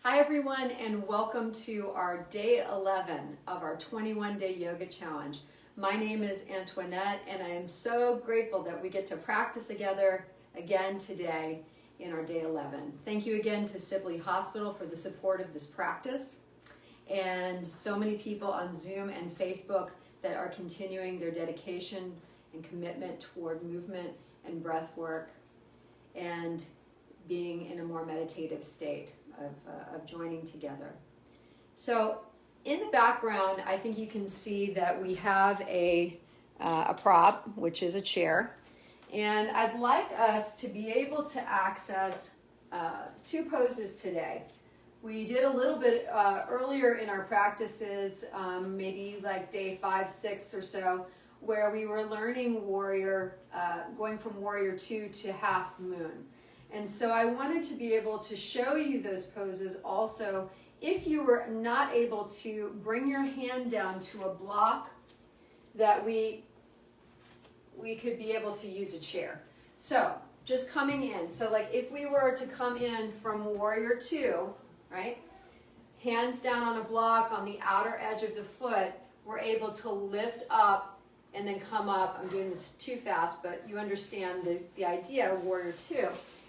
Hi everyone, and welcome to our day 11 of our 21-day yoga challenge. My name is Antoinette, and I am so grateful that we get to practice together again today in our day 11. Thank you again to Sibley Hospital for the support of this practice, and so many people on Zoom and Facebook that are continuing their dedication and commitment toward movement and breath work and being in a more meditative state of joining together. So in the background, I think you can see that we have a prop, which is a chair. And I'd like us to be able to access two poses today. We did a little bit earlier in our practices, maybe like day 5, 6 or so, where we were learning warrior, going from warrior 2 to half moon. And so I wanted to be able to show you those poses also if you were not able to bring your hand down to a block that we could be able to use a chair. So just coming in. So like if we were to come in from warrior 2, right? Hands down on a block on the outer edge of the foot, we're able to lift up and then come up. I'm doing this too fast, but you understand the idea of warrior 2.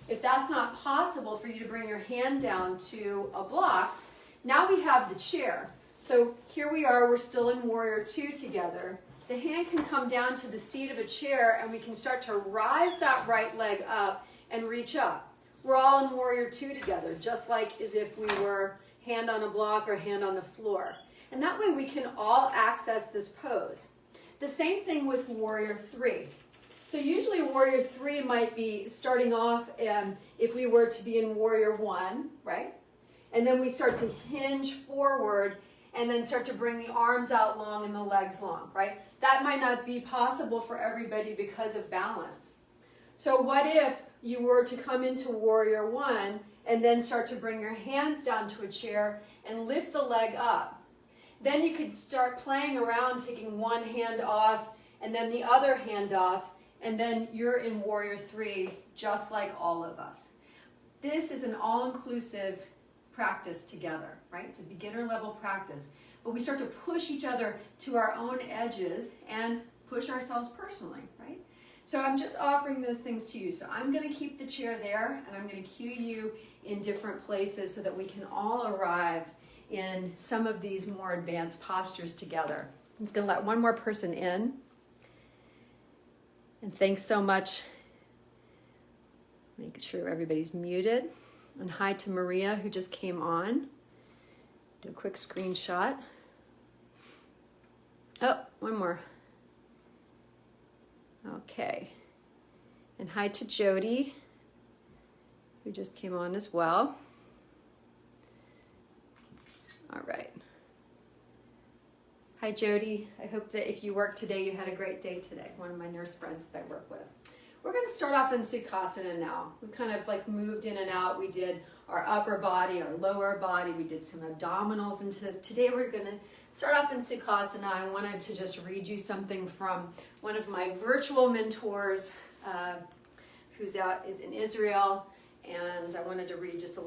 If that's not possible for you to bring your hand down to a block, now we have the chair. So here we are, we're still in warrior 2 together. The hand can come down to the seat of a chair and we can start to rise that right leg up and reach up. We're all in warrior 2 together, just like as if we were hand on a block or hand on the floor. And that way we can all access this pose. The same thing with warrior 3. So usually warrior 3 might be starting off if we were to be in warrior 1, right? And then we start to hinge forward and then start to bring the arms out long and the legs long, right? That might not be possible for everybody because of balance. So what if you were to come into warrior 1 and then start to bring your hands down to a chair and lift the leg up? Then you could start playing around, taking one hand off and then the other hand off, and then you're in warrior 3, just like all of us. This is an all-inclusive practice together, right? It's a beginner level practice. But we start to push each other to our own edges and push ourselves personally, right? So I'm just offering those things to you. So I'm going to keep the chair there, and I'm going to cue you in different places so that we can all arrive in some of these more advanced postures together. I'm just going to let one more person in. And thanks so much. Making sure everybody's muted. And hi to Maria, who just came on. Do a quick screenshot. Oh, one more. Okay. And hi to Jody, who just came on as well. All right. Hi, Jody. I hope that if you work today, you had a great day today. One of my nurse friends that I work with. We're going to start off in Sukhasana now. We kind of like moved in and out. We did our upper body, our lower body. We did some abdominals. And today we're going to start off in Sukhasana. I wanted to just read you something from one of my virtual mentors who's is in Israel. And I wanted to read just a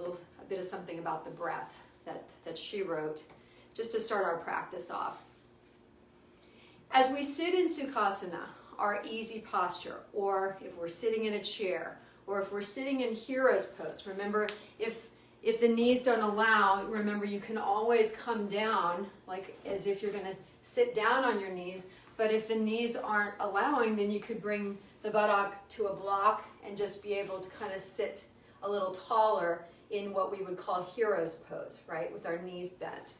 bit of something about the breath that she wrote, just to start our practice off. As we sit in Sukhasana, our easy posture, or if we're sitting in a chair, or if we're sitting in hero's pose, remember if the knees don't allow, remember you can always come down, like as if you're going to sit down on your knees, but if the knees aren't allowing, then you could bring the buttock to a block and just be able to kind of sit a little taller in what we would call hero's pose, right, with our knees bent.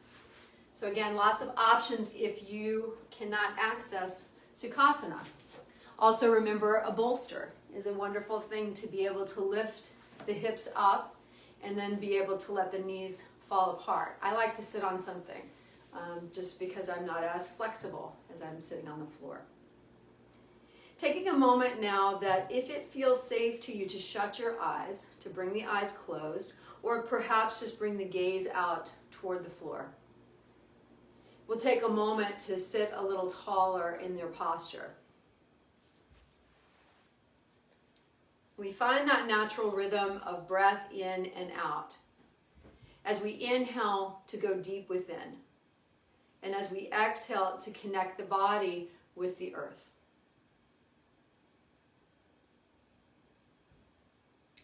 So again, lots of options if you cannot access Sukhasana. Also remember, a bolster is a wonderful thing to be able to lift the hips up and then be able to let the knees fall apart. I like to sit on something just because I'm not as flexible as I'm sitting on the floor. Taking a moment now that if it feels safe to you to shut your eyes, to bring the eyes closed, or perhaps just bring the gaze out toward the floor. We'll take a moment to sit a little taller in your posture. We find that natural rhythm of breath in and out. As we inhale, to go deep within. And as we exhale, to connect the body with the earth.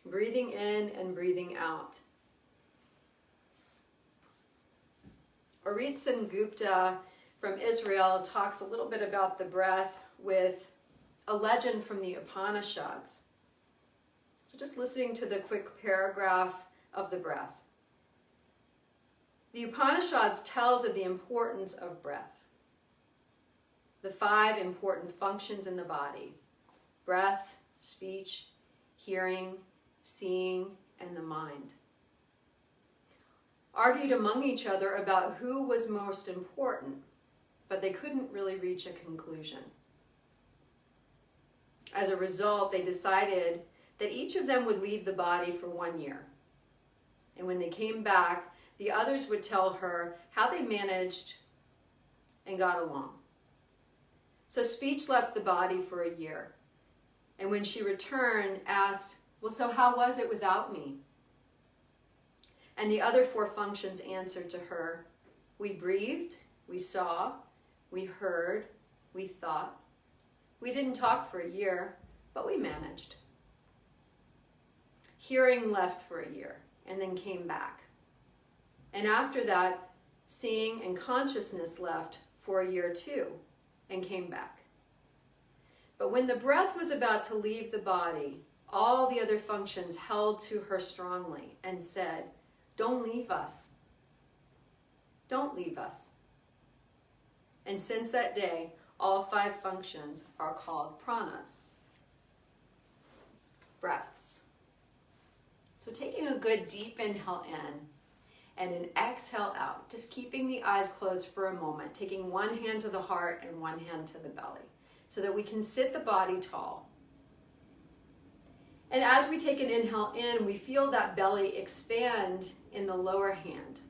Breathing in and breathing out. Orit Sengupta from Israel talks a little bit about the breath with a legend from the Upanishads. So just listening to the quick paragraph of the breath. The Upanishads tells of the importance of breath. The 5 important functions in the body: breath, speech, hearing, seeing, and the mind. Argued among each other about who was most important, but they couldn't really reach a conclusion. As a result, they decided that each of them would leave the body for 1 year. And when they came back, the others would tell her how they managed and got along. So speech left the body for a year. And when she returned, asked, "Well, so how was it without me?" And the other 4 functions answered to her, "We breathed, we saw, we heard, we thought. We didn't talk for a year, but we managed." Hearing left for a year and then came back. And after that, seeing and consciousness left for a year too and came back. But when the breath was about to leave the body, all the other functions held to her strongly and said, "Don't leave us. Don't leave us." And since that day, all 5 functions are called pranas, breaths. So taking a good deep inhale in and an exhale out, just keeping the eyes closed for a moment, taking one hand to the heart and one hand to the belly so that we can sit the body tall. And as we take an inhale in, we feel that belly expand in the lower hand.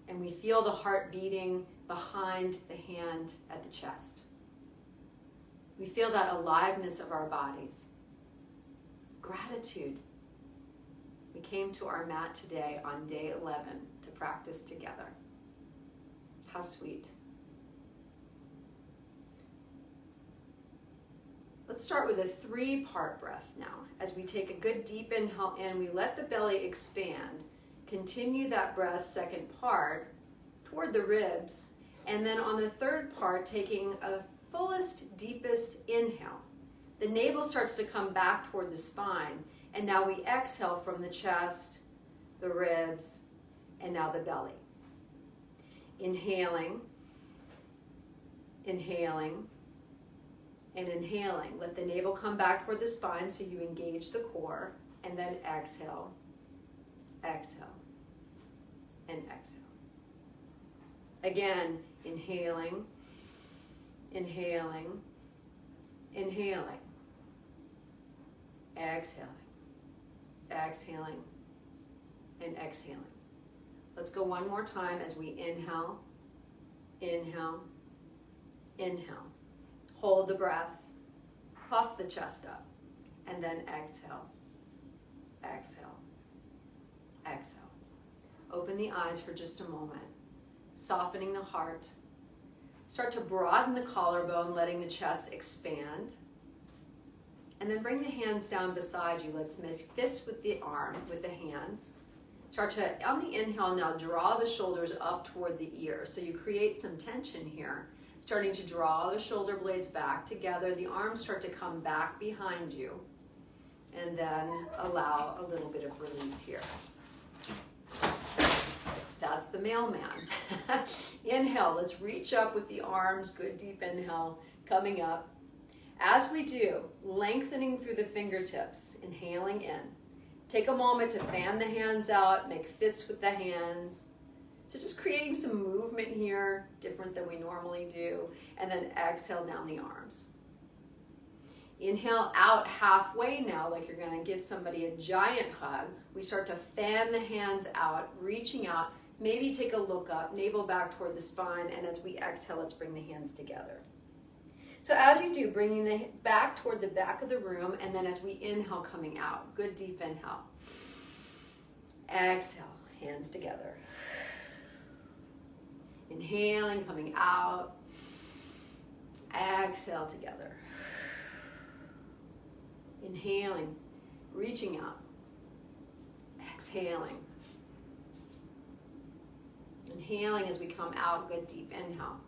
And we feel the heart beating behind the hand at the chest. We feel that aliveness of our bodies. Gratitude. We came to our mat today on day 11 to practice together. How sweet. Let's start with a 3-part breath now. As we take a good deep inhale in, we let the belly expand. Continue that breath, 2nd part, toward the ribs. And then on the 3rd part, taking a fullest, deepest inhale. The navel starts to come back toward the spine. And now we exhale from the chest, the ribs, and now the belly. Inhaling, inhaling, and inhaling. Let the navel come back toward the spine so you engage the core. And then exhale, exhale, and exhale. Again, inhaling, inhaling, inhaling, exhaling, exhaling, and exhaling. Let's go one more time as we inhale, inhale, inhale. Hold the breath, puff the chest up, and then exhale, exhale, exhale. Open the eyes for just a moment, softening the heart. Start to broaden the collarbone, letting the chest expand. And then bring the hands down beside you. Let's make fists with the arm, with the hands. Start to, on the inhale now, draw the shoulders up toward the ears. So you create some tension here. Starting to draw the shoulder blades back together. The arms start to come back behind you. And then allow a little bit of release here. That's the mailman. Inhale, let's reach up with the arms. Good deep inhale, coming up. As we do, lengthening through the fingertips, inhaling in. Take a moment to fan the hands out, make fists with the hands. So just creating some movement here, different than we normally do. And then exhale down the arms. Inhale out halfway now, like you're gonna give somebody a giant hug. We start to fan the hands out, reaching out. Maybe take a look up, navel back toward the spine. And as we exhale, let's bring the hands together. So as you do, bringing the back toward the back of the room, and then as we inhale, coming out. Good deep inhale. Exhale. Hands together. Inhaling, coming out. Exhale together. Inhaling, reaching out. Exhaling. Inhaling as we come out, good deep inhale.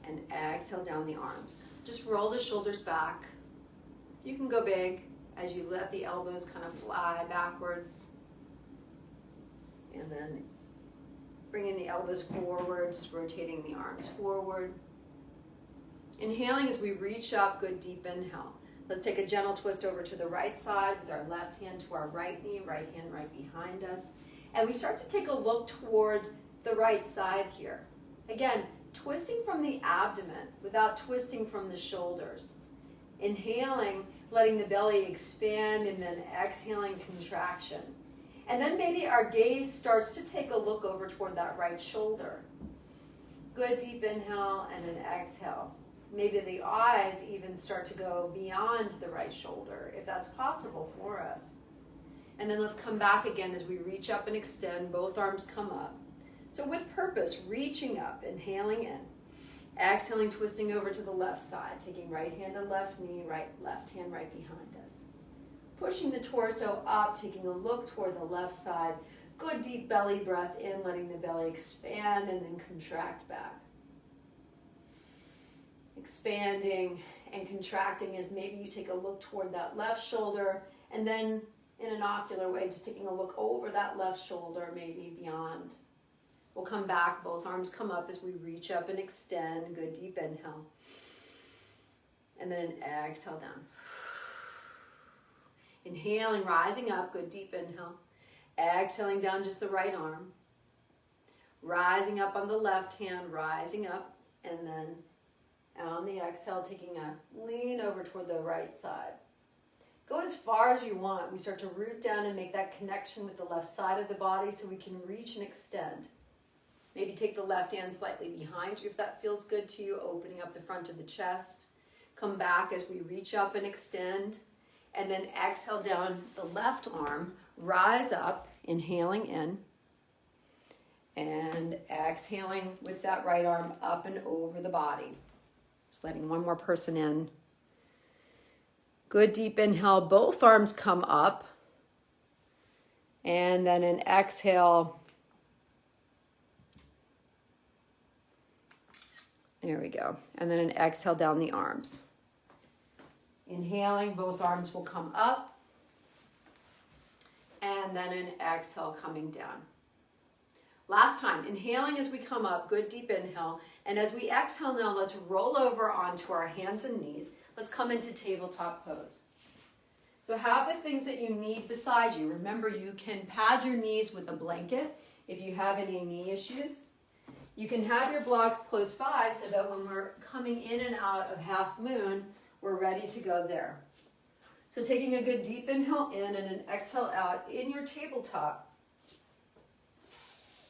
And exhale down the arms. Just roll the shoulders back. You can go big as you let the elbows kind of fly backwards. And then bringing the elbows forward, just rotating the arms forward. Inhaling as we reach up, good deep inhale. Let's take a gentle twist over to the right side with our left hand to our right knee, right hand right behind us. And we start to take a look toward the right side here. Again, twisting from the abdomen without twisting from the shoulders. Inhaling, letting the belly expand, and then exhaling, contraction. And then maybe our gaze starts to take a look over toward that right shoulder. Good deep inhale and an exhale. Maybe the eyes even start to go beyond the right shoulder, if that's possible for us. And then let's come back again as we reach up and extend. Both arms come up. So with purpose, reaching up, inhaling in. Exhaling, twisting over to the left side, taking right hand to left knee, left hand right behind us. Pushing the torso up, taking a look toward the left side. Good deep belly breath in, letting the belly expand and then contract back. Expanding and contracting as maybe you take a look toward that left shoulder, and then in an ocular way, just taking a look over that left shoulder, maybe beyond. We'll come back, both arms come up as we reach up and extend. Good deep inhale. And then an exhale down. Inhaling, rising up, good deep inhale. Exhaling down just the right arm. Rising up on the left hand, rising up, and then on the exhale, taking a lean over toward the right side. Go as far as you want. We start to root down and make that connection with the left side of the body so we can reach and extend. Maybe take the left hand slightly behind you if that feels good to you, opening up the front of the chest. Come back as we reach up and extend. And then exhale down the left arm, rise up, inhaling in. And exhaling with that right arm up and over the body. Just letting one more person in. Good deep inhale, both arms come up. And then an exhale. There we go. And then an exhale down the arms. Inhaling, both arms will come up. And then an exhale coming down. Last time, inhaling as we come up, good deep inhale. And as we exhale now, let's roll over onto our hands and knees. Let's come into tabletop pose. So have the things that you need beside you. Remember, you can pad your knees with a blanket if you have any knee issues. You can have your blocks close by so that when we're coming in and out of half moon, we're ready to go there. So taking a good deep inhale in and an exhale out in your tabletop.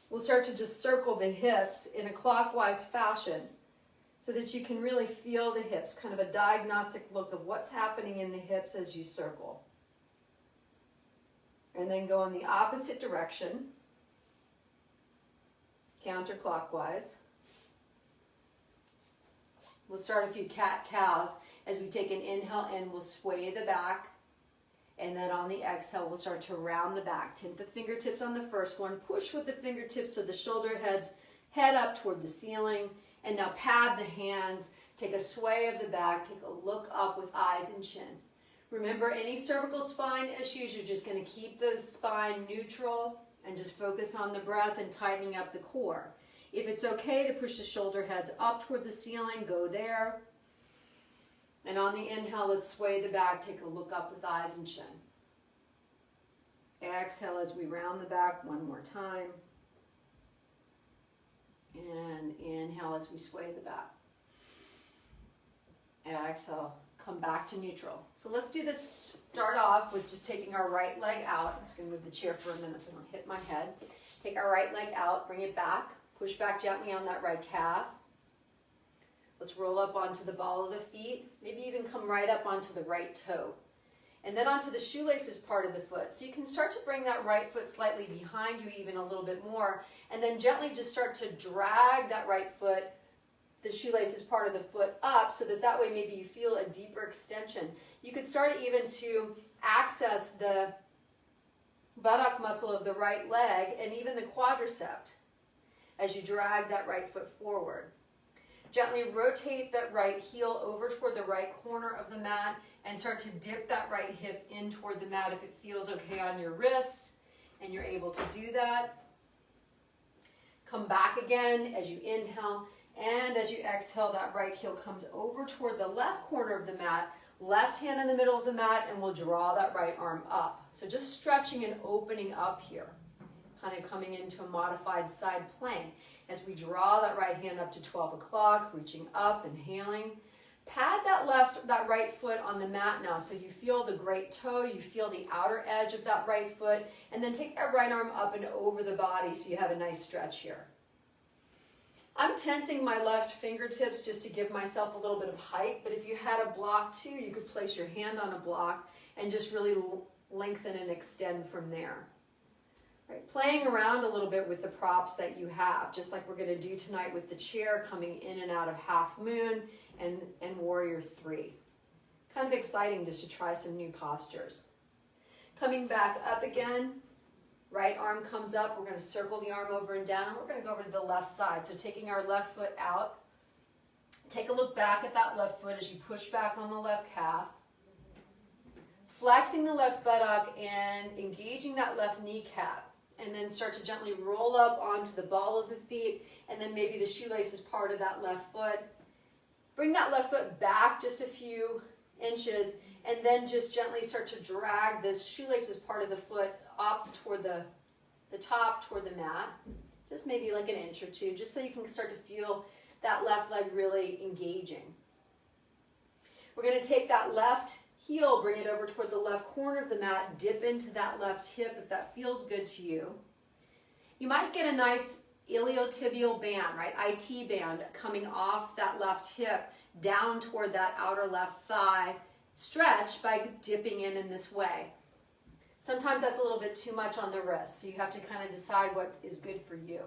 We'll start to just circle the hips in a clockwise fashion so that you can really feel the hips, kind of a diagnostic look of what's happening in the hips as you circle. And then go in the opposite direction, counterclockwise. We'll start a few cat-cows. As we take an inhale in, we'll sway the back. And then on the exhale, we'll start to round the back. Tip the fingertips on the first one. Push with the fingertips so the shoulder heads head up toward the ceiling. And now pad the hands. Take a sway of the back. Take a look up with eyes and chin. Remember, any cervical spine issues, you're just going to keep the spine neutral and just focus on the breath and tightening up the core. If it's okay to push the shoulder heads up toward the ceiling, go there. And on the inhale, let's sway the back. Take a look up with eyes and chin. Exhale as we round the back one more time. And inhale as we sway the back. Exhale, come back to neutral. So let's do this. Start off with just taking our right leg out. I'm just going to move the chair for a minute so I don't hit my head. Take our right leg out, bring it back. Push back gently on that right calf. Let's roll up onto the ball of the feet. Maybe even come right up onto the right toe. and then onto the shoelaces part of the foot. So you can start to bring that right foot slightly behind you even a little bit more, and then gently just start to drag that right foot, the shoelaces part of the foot up, so that way maybe you feel a deeper extension. You could start even to access the buttock muscle of the right leg and even the quadricep as you drag that right foot forward. Gently rotate that right heel over toward the right corner of the mat and start to dip that right hip in toward the mat if it feels okay on your wrists and you're able to do that. Come back again as you inhale, and as you exhale, that right heel comes over toward the left corner of the mat, left hand in the middle of the mat, and we'll draw that right arm up. So just stretching and opening up here, kind of coming into a modified side plank. As we draw that right hand up to 12 o'clock, reaching up, inhaling. Pad that right foot on the mat now, so you feel the great toe, you feel the outer edge of that right foot, and then take that right arm up and over the body so you have a nice stretch here. I'm tenting my left fingertips just to give myself a little bit of height, but if you had a block too, you could place your hand on a block and just really lengthen and extend from there. Right, playing around a little bit with the props that you have, just like we're going to do tonight with the chair, coming in and out of half moon and warrior 3. Kind of exciting just to try some new postures. Coming back up again, right arm comes up, we're going to circle the arm over and down, and we're going to go over to the left side. So taking our left foot out, take a look back at that left foot as you push back on the left calf. Flexing the left buttock and engaging that left kneecap. And then start to gently roll up onto the ball of the feet, and then maybe the shoelaces part of that left foot. Bring that left foot back just a few inches, and then just gently start to drag this shoelaces part of the foot up toward the top, toward the mat. Just maybe like an inch or two, just so you can start to feel that left leg really engaging. We're going to take that left heel, bring it over toward the left corner of the mat, dip into that left hip if that feels good to you. You might get a nice iliotibial band, right? IT band coming off that left hip down toward that outer left thigh. Stretch by dipping in this way. Sometimes that's a little bit too much on the wrist, so you have to kind of decide what is good for you.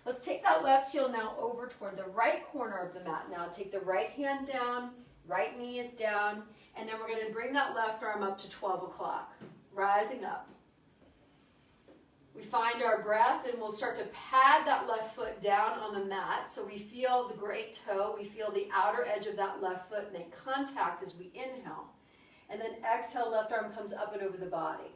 Let's take that left heel now over toward the right corner of the mat. Now take the right hand down, right knee is down, and then we're going to bring that left arm up to 12 o'clock, rising up. We find our breath, and we'll start to pad that left foot down on the mat, so we feel the great toe, we feel the outer edge of that left foot make contact as we inhale. And then exhale, left arm comes up and over the body.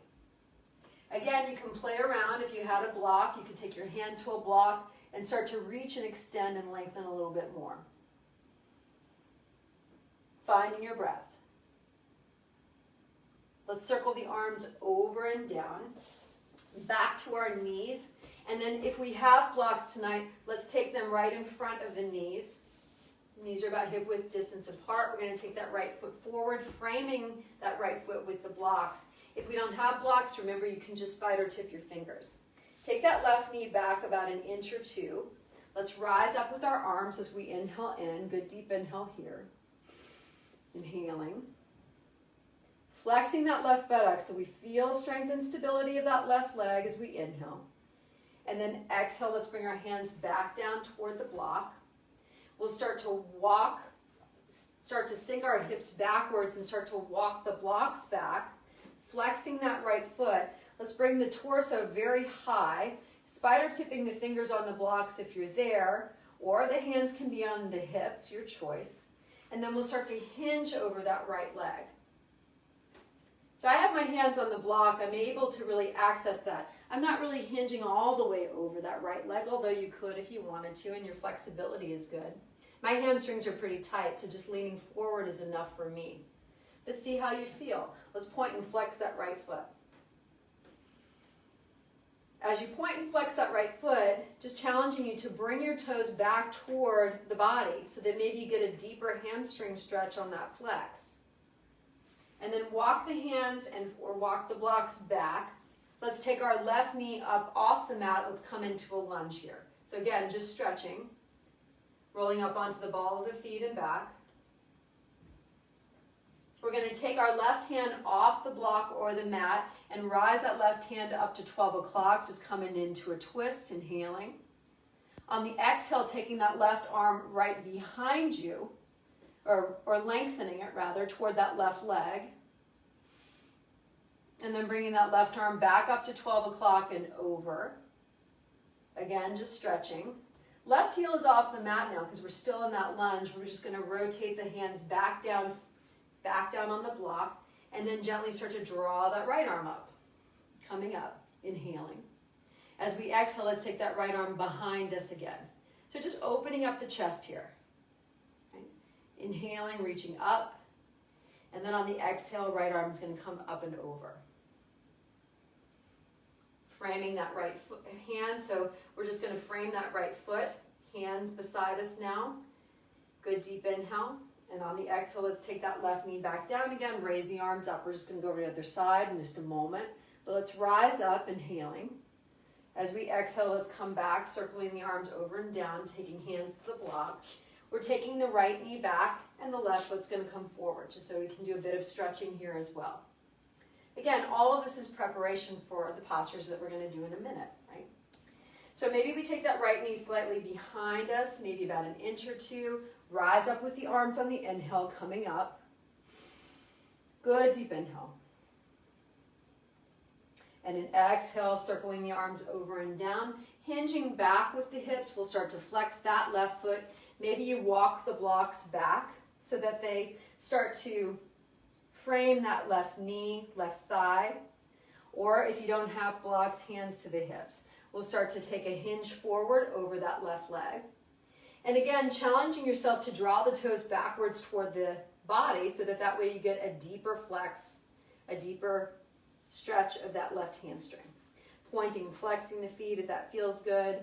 Again, you can play around. If you had a block, you can take your hand to a block and start to reach and extend and lengthen a little bit more. Finding your breath. Let's circle the arms over and down, back to our knees. And then if we have blocks tonight, let's take them right in front of the knees. Knees are about hip width distance apart. We're going to take that right foot forward, framing that right foot with the blocks. If we don't have blocks, remember you can just spider tip your fingers. Take that left knee back about an inch or two. Let's rise up with our arms as we inhale in. Good deep inhale here. Inhaling. Flexing that left buttock so we feel strength and stability of that left leg as we inhale. And then exhale, let's bring our hands back down toward the block. We'll start to walk, start to sink our hips backwards and start to walk the blocks back, flexing that right foot. Let's bring the torso very high, spider tipping the fingers on the blocks if you're there, or the hands can be on the hips, your choice. And then we'll start to hinge over that right leg. So I have my hands on the block. I'm able to really access that. I'm not really hinging all the way over that right leg, although you could if you wanted to, and your flexibility is good. My hamstrings are pretty tight, so just leaning forward is enough for me. But see how you feel. Let's point and flex that right foot. As you point and flex that right foot, just challenging you to bring your toes back toward the body so that maybe you get a deeper hamstring stretch on that flex. And then walk the hands or walk the blocks back. Let's take our left knee up off the mat. Let's come into a lunge here. So again, just stretching. Rolling up onto the ball of the feet and back. We're going to take our left hand off the block or the mat and rise that left hand up to 12 o'clock, just coming into a twist, inhaling. On the exhale, taking that left arm right behind you, or lengthening it rather, toward that left leg. And then bringing that left arm back up to 12 o'clock and over. Again, just stretching. Left heel is off the mat now because we're still in that lunge. We're just going to rotate the hands back down on the block, and then gently start to draw that right arm up. Coming up, inhaling. As we exhale, let's take that right arm behind us again. So just opening up the chest here. Right? Inhaling, reaching up. And then on the exhale, right arm is going to come up and over. Framing that right foot, hand. So we're just going to frame that right foot. Hands beside us now. Good deep inhale. And on the exhale, let's take that left knee back down again. Raise the arms up. We're just going to go over to the other side in just a moment. But let's rise up, inhaling. As we exhale, let's come back, circling the arms over and down, taking hands to the block. We're taking the right knee back, and the left foot's going to come forward, just so we can do a bit of stretching here as well. Again, all of this is preparation for the postures that we're going to do in a minute, right? So maybe we take that right knee slightly behind us, maybe about an inch or two. Rise up with the arms on the inhale, coming up. Good, deep inhale. And an exhale, circling the arms over and down. Hinging back with the hips, we'll start to flex that left foot. Maybe you walk the blocks back so that they start to frame that left knee, left thigh. Or if you don't have blocks, hands to the hips. We'll start to take a hinge forward over that left leg. And again, challenging yourself to draw the toes backwards toward the body so that that way you get a deeper flex, a deeper stretch of that left hamstring. Pointing, flexing the feet if that feels good,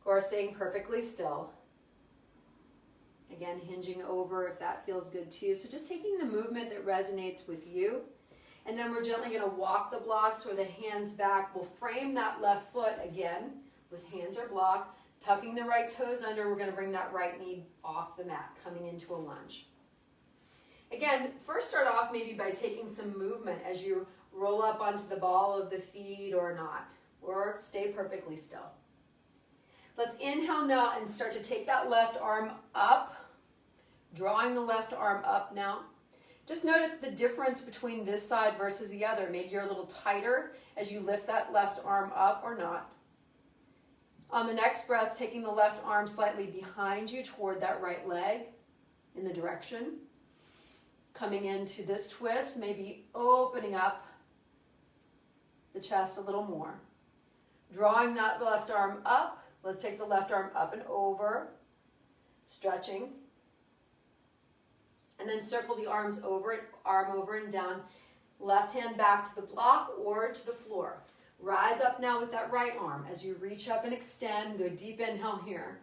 or staying perfectly still. Again, hinging over if that feels good to you. So just taking the movement that resonates with you. And then we're gently going to walk the blocks or the hands back. We'll frame that left foot again with hands or block. Tucking the right toes under, we're going to bring that right knee off the mat, coming into a lunge. Again, first start off maybe by taking some movement as you roll up onto the ball of the feet or not, or stay perfectly still. Let's inhale now and start to take that left arm up, drawing the left arm up now. Just notice the difference between this side versus the other. Maybe you're a little tighter as you lift that left arm up or not. On the next breath, taking the left arm slightly behind you toward that right leg in the direction. Coming into this twist, maybe opening up the chest a little more. Drawing that left arm up. Let's take the left arm up and over. Stretching. And then circle the arms over, arm over and down. Left hand back to the block or to the floor. Rise up now with that right arm as you reach up and extend. Good deep inhale here.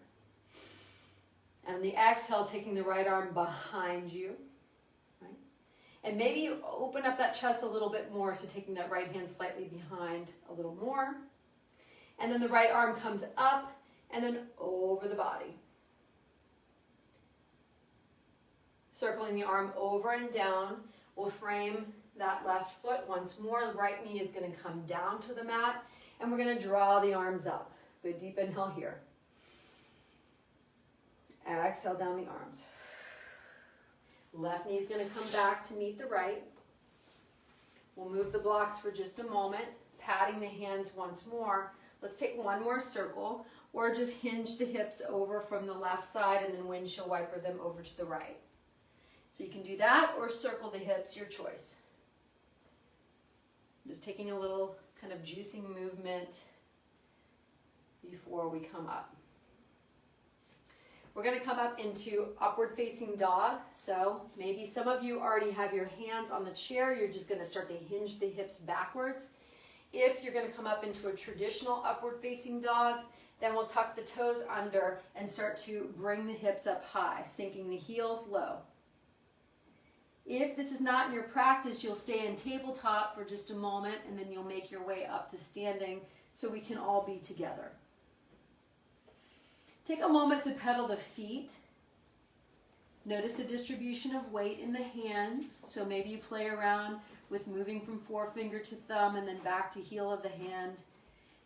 And the exhale, taking the right arm behind you. Right? And maybe you open up that chest a little bit more, so taking that right hand slightly behind a little more. And then the right arm comes up and then over the body. Circling the arm over and down. We'll frame that left foot once more. The right knee is going to come down to the mat, and we're going to draw the arms up. Good deep inhale here. Exhale down the arms. Left knee is going to come back to meet the right. We'll move the blocks for just a moment, patting the hands once more. Let's take one more circle, or just hinge the hips over from the left side and then windshield wiper them over to the right. So you can do that or circle the hips, your choice. Just taking a little kind of juicing movement before we come up. We're going to come up into upward facing dog. So maybe some of you already have your hands on the chair. You're just going to start to hinge the hips backwards. If you're going to come up into a traditional upward facing dog, then we'll tuck the toes under and start to bring the hips up high, sinking the heels low. If this is not in your practice, you'll stay in tabletop for just a moment, and then you'll make your way up to standing so we can all be together. Take a moment to pedal the feet. Notice the distribution of weight in the hands. So maybe you play around with moving from forefinger to thumb and then back to heel of the hand,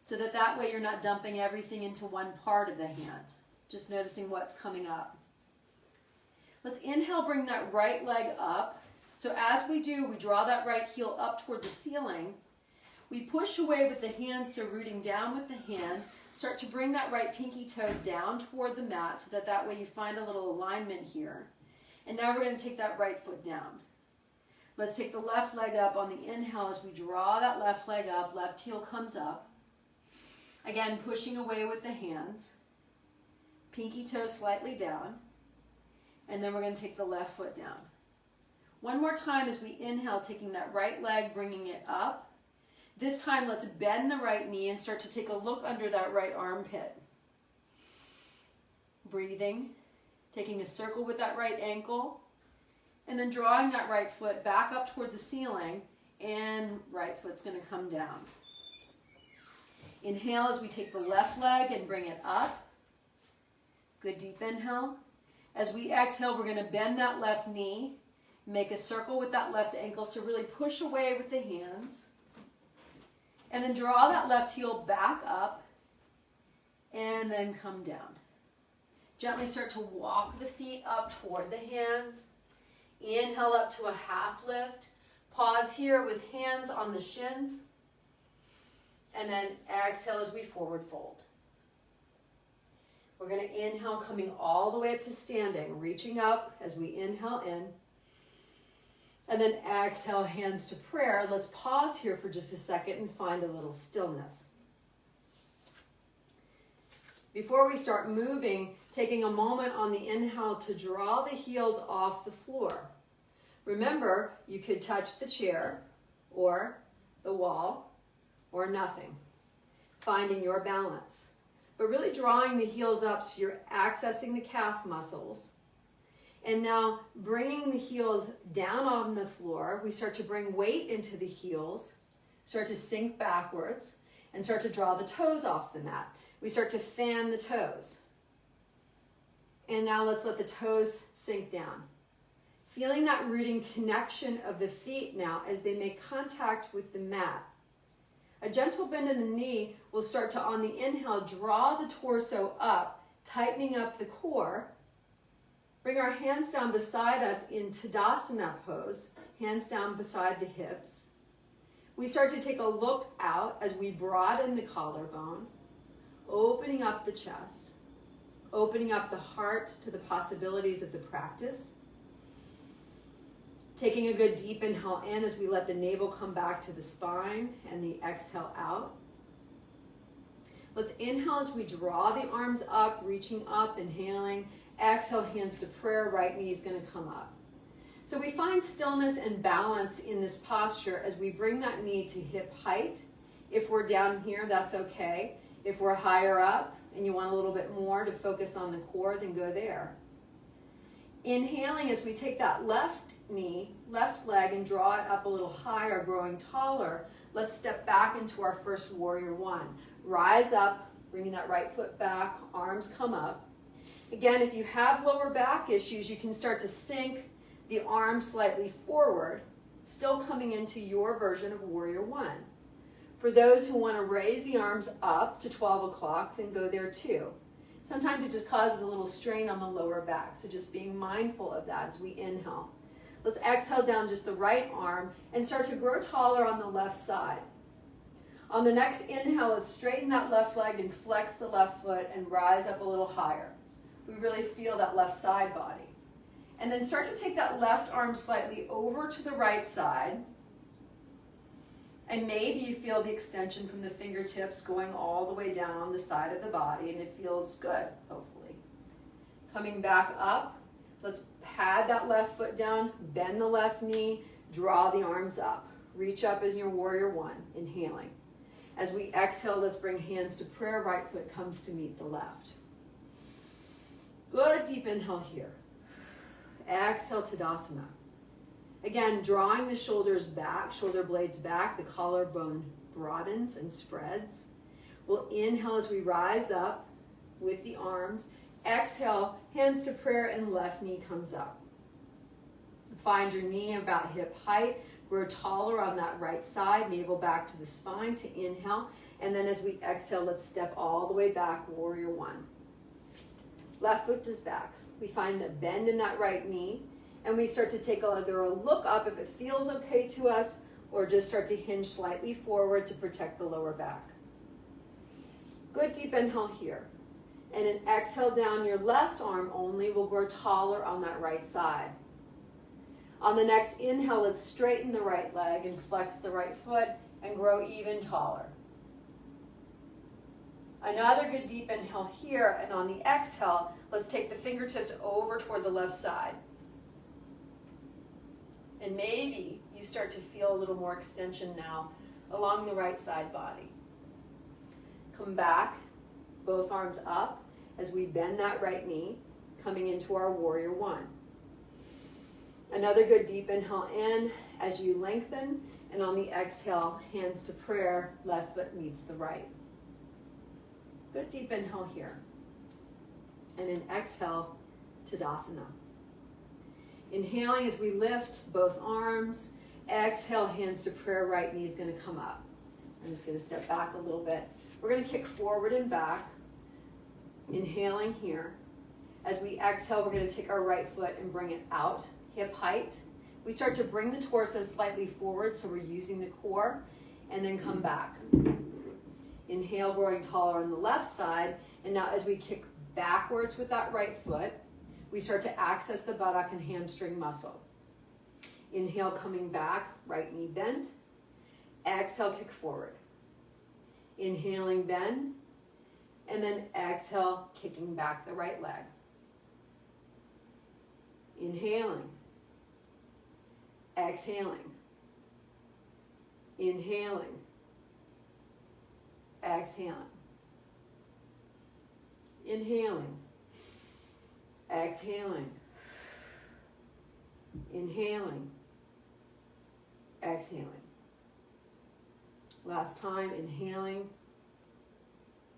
so that way you're not dumping everything into one part of the hand. Just noticing what's coming up. Let's inhale, bring that right leg up. So as we do, we draw that right heel up toward the ceiling. We push away with the hands, so rooting down with the hands. Start to bring that right pinky toe down toward the mat, so that way you find a little alignment here. And now we're going to take that right foot down. Let's take the left leg up on the inhale as we draw that left leg up, left heel comes up. Again, pushing away with the hands. Pinky toe slightly down. And then we're going to take the left foot down. One more time as we inhale, taking that right leg, bringing it up. This time, let's bend the right knee and start to take a look under that right armpit. Breathing, taking a circle with that right ankle, and then drawing that right foot back up toward the ceiling, and right foot's going to come down. Inhale as we take the left leg and bring it up. Good deep inhale. As we exhale, we're going to bend that left knee, make a circle with that left ankle, so really push away with the hands. And then draw that left heel back up, and then come down. Gently start to walk the feet up toward the hands. Inhale up to a half lift. Pause here with hands on the shins. And then exhale as we forward fold. We're going to inhale, coming all the way up to standing, reaching up as we inhale in. And then exhale, hands to prayer. Let's pause here for just a second and find a little stillness. Before we start moving, taking a moment on the inhale to draw the heels off the floor. Remember, you could touch the chair or the wall or nothing, finding your balance. But really drawing the heels up so you're accessing the calf muscles. And now bringing the heels down on the floor, we start to bring weight into the heels, start to sink backwards, and start to draw the toes off the mat. We start to fan the toes. And now let's let the toes sink down. Feeling that rooting connection of the feet now as they make contact with the mat. A gentle bend in the knee will start to, on the inhale, draw the torso up, tightening up the core. Bring our hands down beside us in Tadasana Pose, hands down beside the hips. We start to take a look out as we broaden the collarbone, opening up the chest, opening up the heart to the possibilities of the practice. Taking a good deep inhale in as we let the navel come back to the spine and the exhale out. Let's inhale as we draw the arms up, reaching up, inhaling. Exhale, hands to prayer, right knee is going to come up. So we find stillness and balance in this posture as we bring that knee to hip height. If we're down here, that's okay. If we're higher up and you want a little bit more to focus on the core, then go there. Inhaling as we take that left knee, left leg, and draw it up a little higher, growing taller. Let's step back into our first warrior one. Rise up, bringing that right foot back, arms come up. Again, if you have lower back issues, you can start to sink the arms slightly forward, still coming into your version of warrior one. For those who want to raise the arms up to 12 o'clock, then go there too. Sometimes it just causes a little strain on the lower back, so just being mindful of that as we inhale. Let's exhale down just the right arm and start to grow taller on the left side. On the next inhale, let's straighten that left leg and flex the left foot and rise up a little higher. We really feel that left side body. And then start to take that left arm slightly over to the right side. And maybe you feel the extension from the fingertips going all the way down on the side of the body, and it feels good, hopefully. Coming back up, let's pad that left foot down, bend the left knee, draw the arms up. Reach up as your warrior one, inhaling. As we exhale, let's bring hands to prayer. Right foot comes to meet the left. Good deep inhale here. Exhale, Tadasana. Again, drawing the shoulders back, shoulder blades back, the collarbone broadens and spreads. We'll inhale as we rise up with the arms. exhale, hands to prayer and left knee comes up. Find your knee about hip height. Grow taller on that right side, navel back to the spine to inhale. And then as we exhale, let's step all the way back, warrior one. Left foot is back. We find a bend in that right knee, and we start to take either a look up if it feels okay to us, or just start to hinge slightly forward to protect the lower back. Good deep inhale here. And an exhale down, your left arm only will grow taller on that right side. On the next inhale, let's straighten the right leg and flex the right foot and grow even taller. Another good deep inhale here, and on the exhale, let's take the fingertips over toward the left side. And maybe you start to feel a little more extension now along the right side body. Come back, both arms up as we bend that right knee, coming into our warrior one. Another good deep inhale in as you lengthen, and on the exhale, hands to prayer, left foot meets the right. Good deep inhale here. And an exhale, Tadasana. Inhaling as we lift both arms. Exhale, hands to prayer, right knee is going to come up. I'm just going to step back a little bit. We're going to kick forward and back. Inhaling here. As we exhale, we're going to take our right foot and bring it out, hip height. We start to bring the torso slightly forward, so we're using the core, and then come back. Inhale, growing taller on the left side. And now as we kick backwards with that right foot, we start to access the buttock and hamstring muscle. Inhale, coming back, right knee bent. Exhale, kick forward. Inhaling, bend. And then exhale, kicking back the right leg. Inhaling. Exhaling. Inhaling. Exhaling. Inhaling. Exhaling. Inhaling. Exhaling. Last time, inhaling.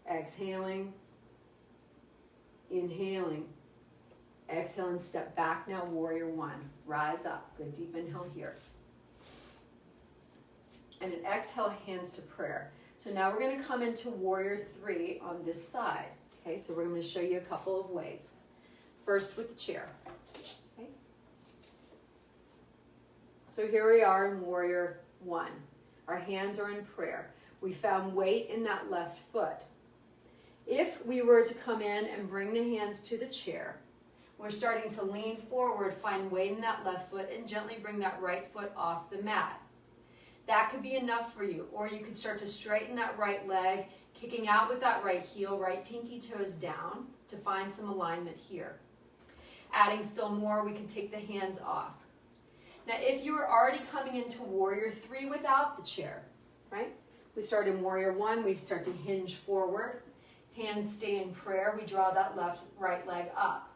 Exhaling. Inhaling. Exhale and step back now, warrior one. Rise up. Good deep inhale here. And an exhale, hands to prayer. So now we're going to come into warrior three on this side. Okay, so we're going to show you a couple of ways. First with the chair. Okay. So here we are in warrior one. Our hands are in prayer. We found weight in that left foot. If we were to come in and bring the hands to the chair, we're starting to lean forward, find weight in that left foot, and gently bring that right foot off the mat. That could be enough for you. Or you could start to straighten that right leg, kicking out with that right heel, right pinky toes down to find some alignment here. Adding still more, we can take the hands off. Now, if you are already coming into warrior three without the chair, right? We start in warrior one, we start to hinge forward. Hands stay in prayer, we draw that right leg up.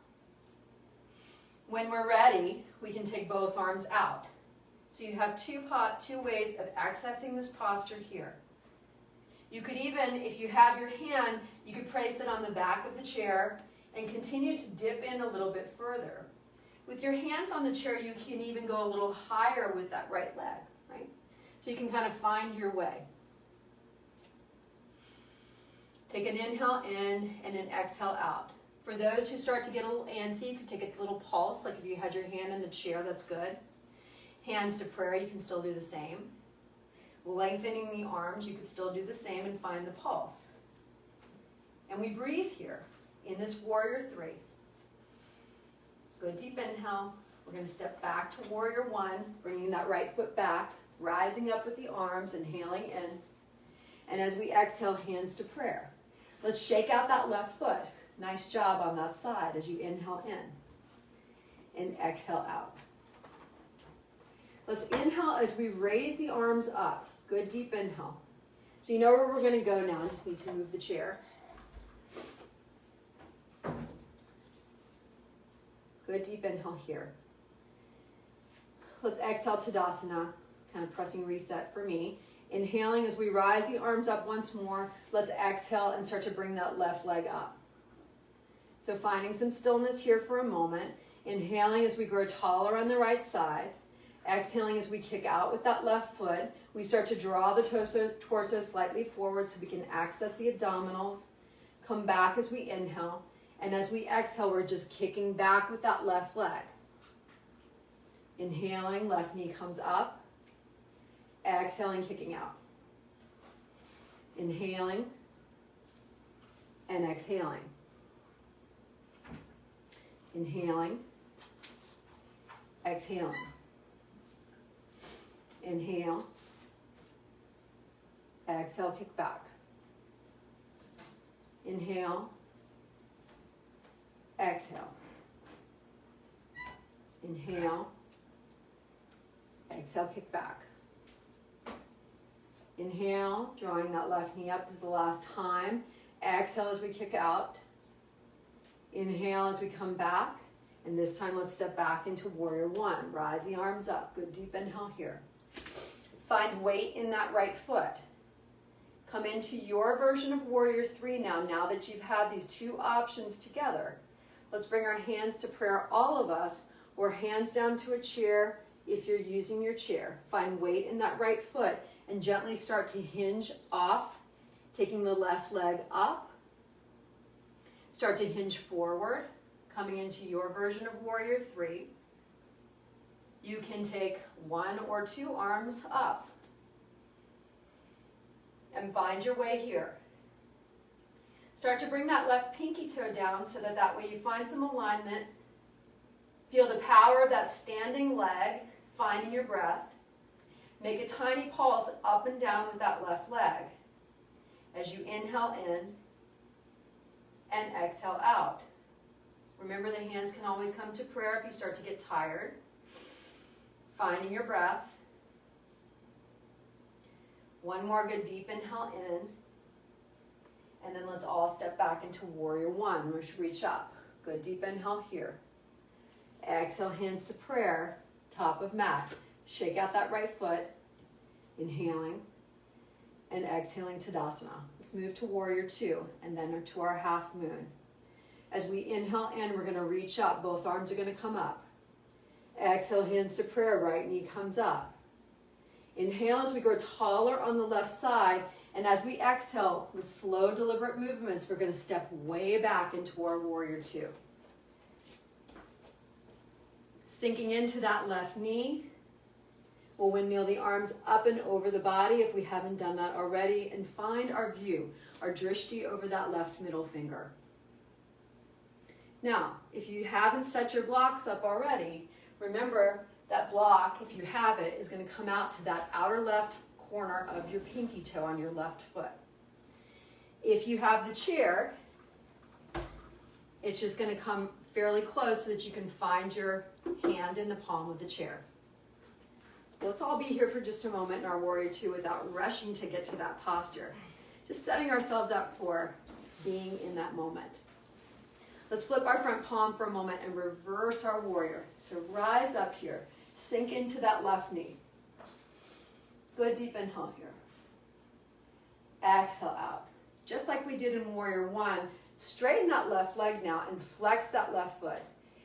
When we're ready, we can take both arms out. So you have two ways of accessing this posture here. You could even, if you have your hand, you could place it on the back of the chair and continue to dip in a little bit further. With your hands on the chair, you can even go a little higher with that right leg, right? So you can kind of find your way. Take an inhale in and an exhale out. For those who start to get a little antsy, you can take a little pulse, like if you had your hand in the chair, that's good. Hands to prayer, you can still do the same. Lengthening the arms, you could still do the same and find the pulse. And we breathe here in this warrior three. Good deep inhale. We're going to step back to warrior one, bringing that right foot back, rising up with the arms, inhaling in. And as we exhale, hands to prayer. Let's shake out that left foot. Nice job on that side as you inhale in and exhale out. Let's inhale as we raise the arms up. Good deep inhale. So you know where we're going to go now. I just need to move the chair. Good deep inhale here. Let's exhale Tadasana, kind of pressing reset for me. Inhaling as we rise the arms up once more. Let's exhale and start to bring that left leg up. So finding some stillness here for a moment. Inhaling as we grow taller on the right side. Exhaling as we kick out with that left foot. We start to draw the torso slightly forward so we can access the abdominals. Come back as we inhale. And as we exhale, we're just kicking back with that left leg. Inhaling, left knee comes up. Exhaling, kicking out. Inhaling and exhaling. Inhaling, exhaling. Inhale, exhale, kick back. Inhale, exhale. Inhale, exhale, kick back. Inhale, drawing that left knee up. This is the last time. Exhale as we kick out. Inhale as we come back. And this time let's step back into warrior one. Rise the arms up. Good deep inhale here. Find weight in that right foot. Come into your version of warrior three now that you've had these two options together. Let's bring our hands to prayer, all of us, or hands down to a chair if you're using your chair. Find weight in that right foot and gently start to hinge off, taking the left leg up. Start to hinge forward, coming into your version of warrior three. You can take one or two arms up and find your way here. Start to bring that left pinky toe down so that way you find some alignment. Feel the power of that standing leg, finding your breath. Make a tiny pulse up and down with that left leg as you inhale in and exhale out. Remember, the hands can always come to prayer if you start to get tired. Finding your breath. One more good deep inhale in. And then let's all step back into warrior one, which reach up. Good deep inhale here. Exhale, hands to prayer, top of mat. Shake out that right foot. Inhaling and exhaling Tadasana. Let's move to warrior two and then to our half moon. As we inhale in, we're going to reach up. Both arms are going to come up. Exhale, hands to prayer. Right knee comes up. Inhale as we grow taller on the left side. And as we exhale with slow, deliberate movements, we're going to step way back into our warrior two. Sinking into that left knee. We'll windmill the arms up and over the body if we haven't done that already. And find our view, our drishti over that left middle finger. Now, if you haven't set your blocks up already, remember that block, if you have it, is going to come out to that outer left corner of your pinky toe on your left foot. If you have the chair, it's just going to come fairly close so that you can find your hand in the palm of the chair. Let's all be here for just a moment in our warrior two without rushing to get to that posture. Just setting ourselves up for being in that moment. Let's flip our front palm for a moment and reverse our warrior. So rise up here. Sink into that left knee. Good deep inhale here. Exhale out. Just like we did in warrior one, straighten that left leg now and flex that left foot.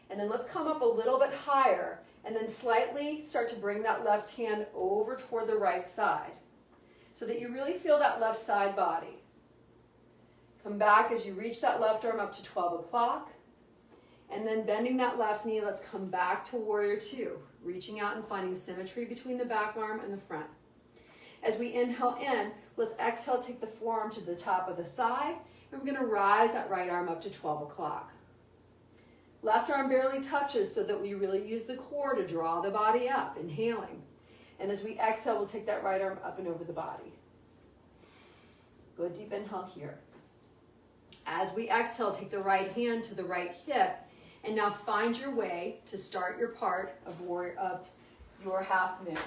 And then let's come up a little bit higher and then slightly start to bring that left hand over toward the right side so that you really feel that left side body. Come back as you reach that left arm up to 12 o'clock. And then bending that left knee, let's come back to warrior two, reaching out and finding symmetry between the back arm and the front. As we inhale in, let's exhale, take the forearm to the top of the thigh, and we're going to rise that right arm up to 12 o'clock. Left arm barely touches so that we really use the core to draw the body up, inhaling. And as we exhale, we'll take that right arm up and over the body. Good deep inhale here. As we exhale, take the right hand to the right hip, and now find your way to start your part of your half moon.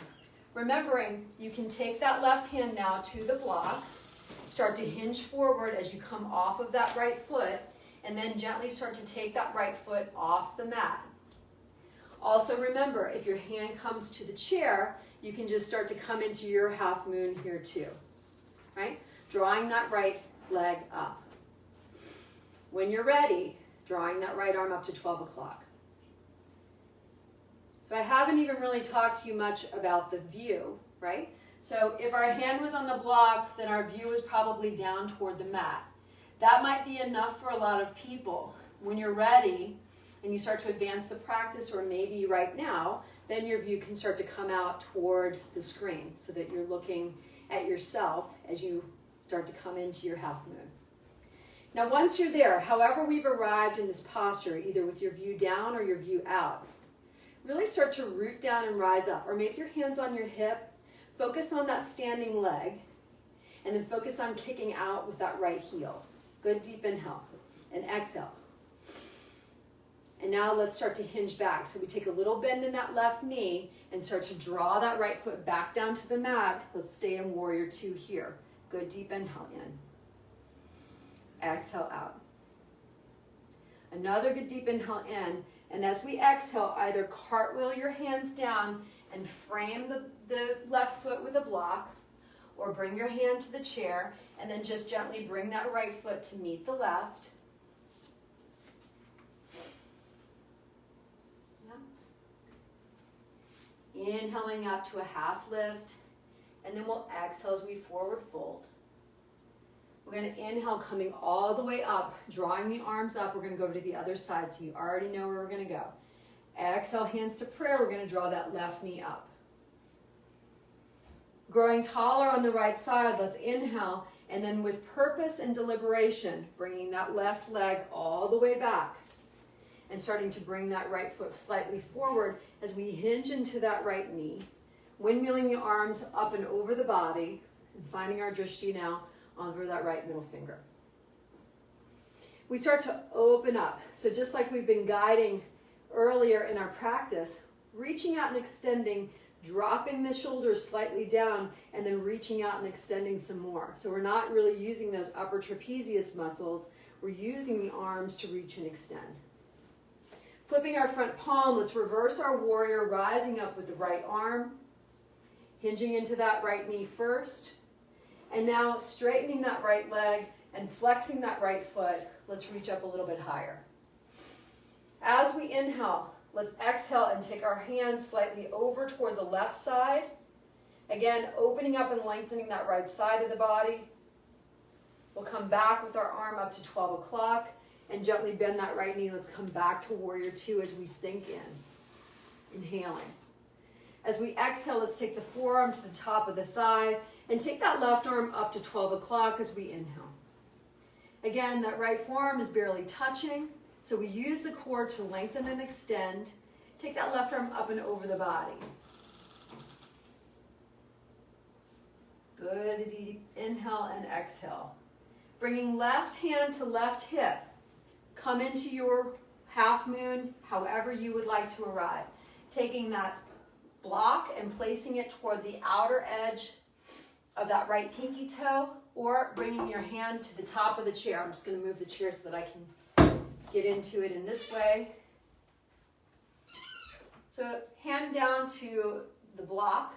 Remembering, you can take that left hand now to the block, start to hinge forward as you come off of that right foot, and then gently start to take that right foot off the mat. Also remember, if your hand comes to the chair, you can just start to come into your half moon here too, right? Drawing that right leg up. When you're ready, drawing that right arm up to 12 o'clock. So I haven't even really talked to you much about the view, right? So if our hand was on the block, then our view is probably down toward the mat. That might be enough for a lot of people. When you're ready and you start to advance the practice, or maybe right now, then your view can start to come out toward the screen so that you're looking at yourself as you start to come into your half moon. Now once you're there, however we've arrived in this posture, either with your view down or your view out, really start to root down and rise up, or maybe your hands on your hip, focus on that standing leg, and then focus on kicking out with that right heel. Good deep inhale and exhale. And now let's start to hinge back. So we take a little bend in that left knee and start to draw that right foot back down to the mat. Let's stay in warrior two here. Good deep inhale in. Exhale out. Another good deep inhale in. And as we exhale, either cartwheel your hands down and frame the left foot with a block, or bring your hand to the chair and then just gently bring that right foot to meet the left. Inhaling up to a half lift, and then we'll exhale as we forward fold. We're going to inhale, coming all the way up, drawing the arms up. We're going to go to the other side, so you already know where we're going to go. Exhale, hands to prayer. We're going to draw that left knee up. Growing taller on the right side, let's inhale, and then with purpose and deliberation, bringing that left leg all the way back and starting to bring that right foot slightly forward as we hinge into that right knee, windmilling the arms up and over the body, and finding our drishti now over that right middle finger. We start to open up. So just like we've been guiding earlier in our practice, reaching out and extending, dropping the shoulders slightly down, and then reaching out and extending some more. So we're not really using those upper trapezius muscles. We're using the arms to reach and extend. Flipping our front palm, let's reverse our warrior, rising up with the right arm, hinging into that right knee first, and now straightening that right leg and flexing that right foot. Let's reach up a little bit higher. As we inhale, let's exhale and take our hands slightly over toward the left side. Again, opening up and lengthening that right side of the body. We'll come back with our arm up to 12 o'clock. And gently bend that right knee. Let's come back to warrior two as we sink in. Inhaling. As we exhale, let's take the forearm to the top of the thigh and take that left arm up to 12 o'clock as we inhale. Again, that right forearm is barely touching, so we use the core to lengthen and extend. Take that left arm up and over the body. Good deep inhale and exhale. Bringing left hand to left hip. Come into your half moon however you would like to arrive. Taking that block and placing it toward the outer edge of that right pinky toe, or bringing your hand to the top of the chair. I'm just going to move the chair so that I can get into it in this way. So hand down to the block.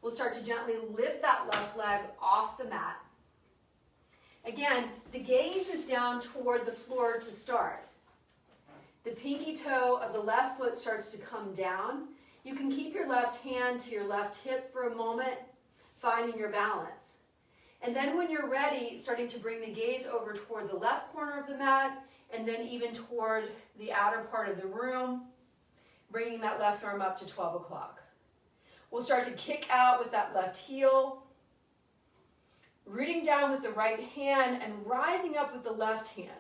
We'll start to gently lift that left leg off the mat. Again, the gaze is down toward the floor to start. The pinky toe of the left foot starts to come down. You can keep your left hand to your left hip for a moment, finding your balance. And then when you're ready, starting to bring the gaze over toward the left corner of the mat, and then even toward the outer part of the room, bringing that left arm up to 12 o'clock. We'll start to kick out with that left heel, rooting down with the right hand and rising up with the left hand.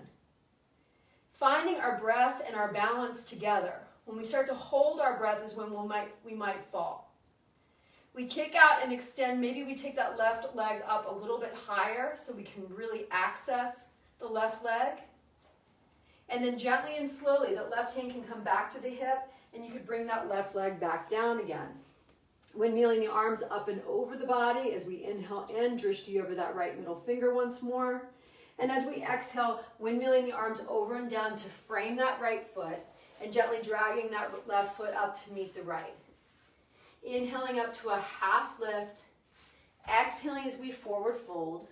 Finding our breath and our balance together. When we start to hold our breath is when we might fall. We kick out and extend. Maybe we take that left leg up a little bit higher so we can really access the left leg. And then gently and slowly, that left hand can come back to the hip, and you could bring that left leg back down again. Windmilling the arms up and over the body as we inhale in, drishti over that right middle finger once more. And as we exhale, windmilling the arms over and down to frame that right foot and gently dragging that left foot up to meet the right. Inhaling up to a half lift. Exhaling as we forward fold.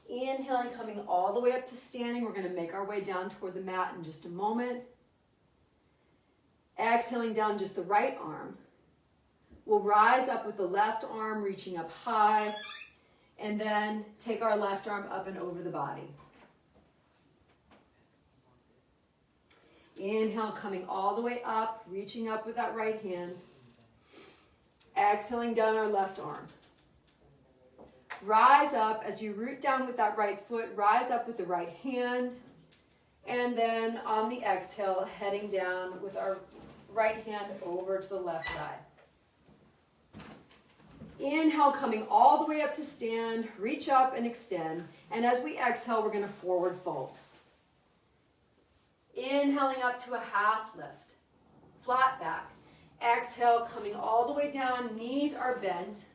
Inhaling, coming all the way up to standing. We're going to make our way down toward the mat in just a moment. Exhaling down just the right arm. We'll rise up with the left arm reaching up high, and then take our left arm up and over the body. Inhale, coming all the way up, reaching up with that right hand. Exhaling down our left arm. Rise up as you root down with that right foot, rise up with the right hand, and then on the exhale, heading down with our right hand over to the left side. Inhale, coming all the way up to stand, reach up and extend, and as we exhale, we're going to forward fold. Inhaling up to a half lift, flat back. Exhale, coming all the way down, knees are bent.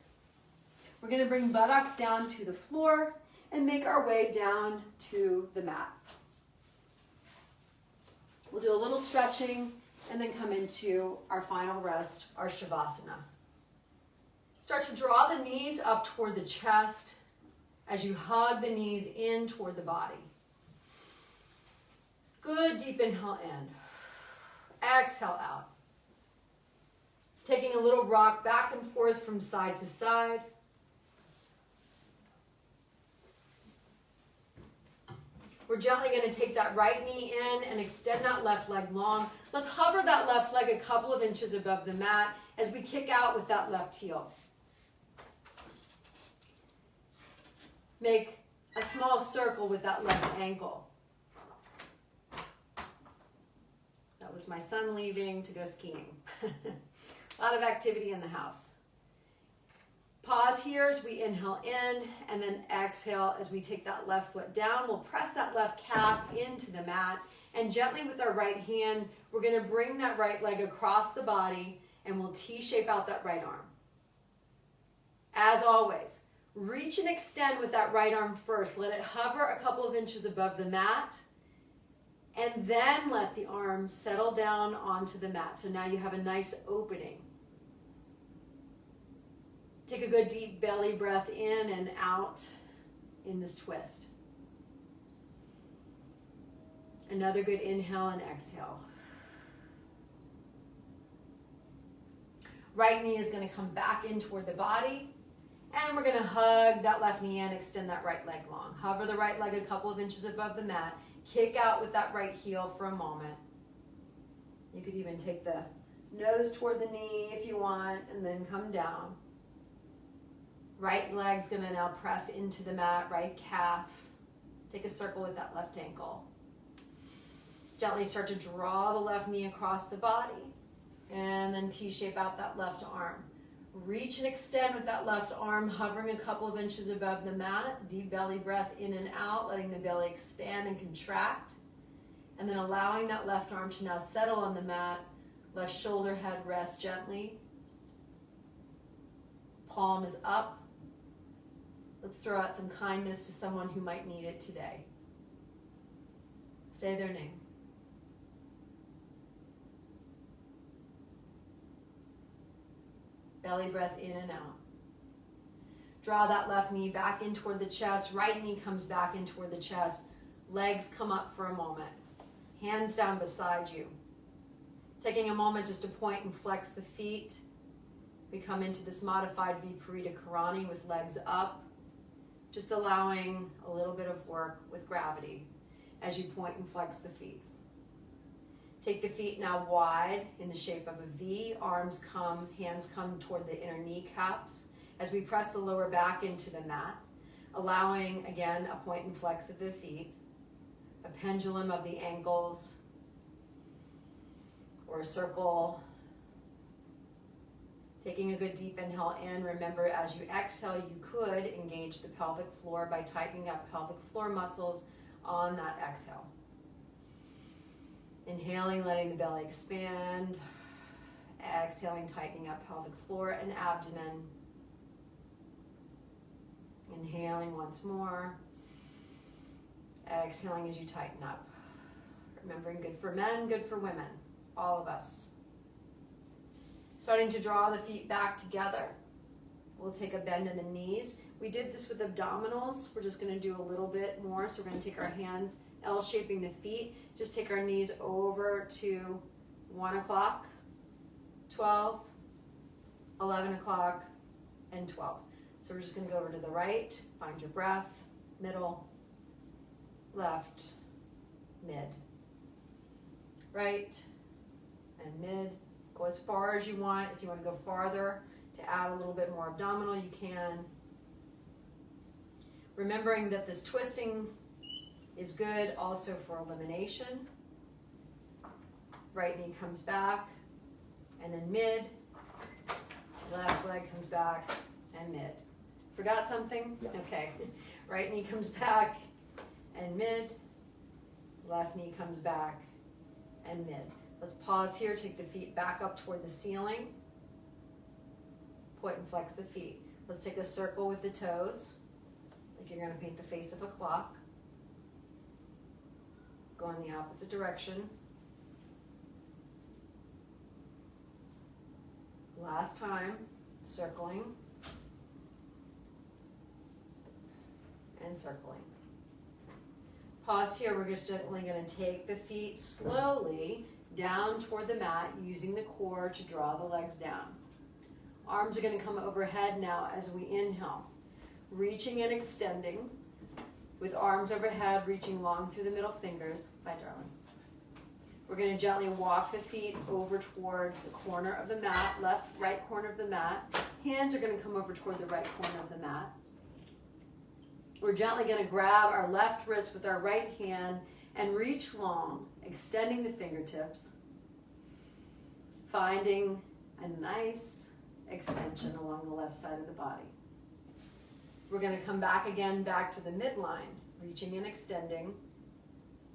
We're going to bring buttocks down to the floor and make our way down to the mat. We'll do a little stretching and then come into our final rest, our Shavasana. Start to draw the knees up toward the chest as you hug the knees in toward the body. Good deep inhale in. Exhale out. Taking a little rock back and forth from side to side. We're gently going to take that right knee in and extend that left leg long. Let's hover that left leg a couple of inches above the mat as we kick out with that left heel. Make a small circle with that left ankle. That was my son leaving to go skiing. A lot of activity in the house. Pause here as we inhale in, and then exhale as we take that left foot down. We'll press that left calf into the mat, and gently with our right hand, we're going to bring that right leg across the body, and we'll T-shape out that right arm. As always, reach and extend with that right arm first. Let it hover a couple of inches above the mat, and then let the arm settle down onto the mat. So now you have a nice opening. Take a good deep belly breath in and out in this twist. Another good inhale and exhale. Right knee is going to come back in toward the body. And we're going to hug that left knee in, extend that right leg long. Hover the right leg a couple of inches above the mat. Kick out with that right heel for a moment. You could even take the nose toward the knee if you want, and then come down. Right leg's going to now press into the mat, right calf. Take a circle with that left ankle. Gently start to draw the left knee across the body, and then T-shape out that left arm. Reach and extend with that left arm, hovering a couple of inches above the mat. Deep belly breath in and out, letting the belly expand and contract. And then allowing that left arm to now settle on the mat. Left shoulder head rests gently. Palm is up. Let's throw out some kindness to someone who might need it today. Say their name. Belly breath in and out. Draw that left knee back in toward the chest. Right knee comes back in toward the chest. Legs come up for a moment. Hands down beside you. Taking a moment just to point and flex the feet. We come into this modified Viparita Karani with legs up. Just allowing a little bit of work with gravity as you point and flex the feet. Take the feet now wide in the shape of a V. Arms come, hands come toward the inner kneecaps as we press the lower back into the mat, allowing, again, a point and flex of the feet, a pendulum of the ankles, or a circle. Taking a good deep inhale in. Remember, as you exhale, you could engage the pelvic floor by tightening up pelvic floor muscles on that exhale. Inhaling, letting the belly expand. Exhaling, tightening up pelvic floor and abdomen. Inhaling once more. Exhaling as you tighten up. Remembering, good for men, good for women, all of us. Starting to draw the feet back together. We'll take a bend in the knees. We did this with abdominals. We're just going to do a little bit more. So we're going to take our hands, L-shaping the feet. Just take our knees over to 1 o'clock, 12, 11 o'clock, and 12. So we're just going to go over to the right, find your breath, middle, left, mid. Right and mid. Go as far as you want. If you want to go farther to add a little bit more abdominal, you can. Remembering that this twisting is good also for elimination. Right knee comes back, and then mid. Left leg comes back, and mid. Forgot something? Yeah. Okay. Right knee comes back, and mid. Left knee comes back, and mid. Let's pause here, take the feet back up toward the ceiling. Point and flex the feet. Let's take a circle with the toes, like you're going to paint the face of a clock. Go in the opposite direction. Last time, circling and circling. Pause here. We're just gently going to take the feet slowly down toward the mat, using the core to draw the legs down. Arms are going to come overhead now as we inhale, reaching and extending with arms overhead, reaching long through the middle fingers. Bye, darling. We're going to gently walk the feet over toward the corner of the mat, left, right corner of the mat. Hands are going to come over toward the right corner of the mat. We're gently going to grab our left wrist with our right hand and reach long, extending the fingertips, finding a nice extension along the left side of the body. We're going to come back again, back to the midline, reaching and extending.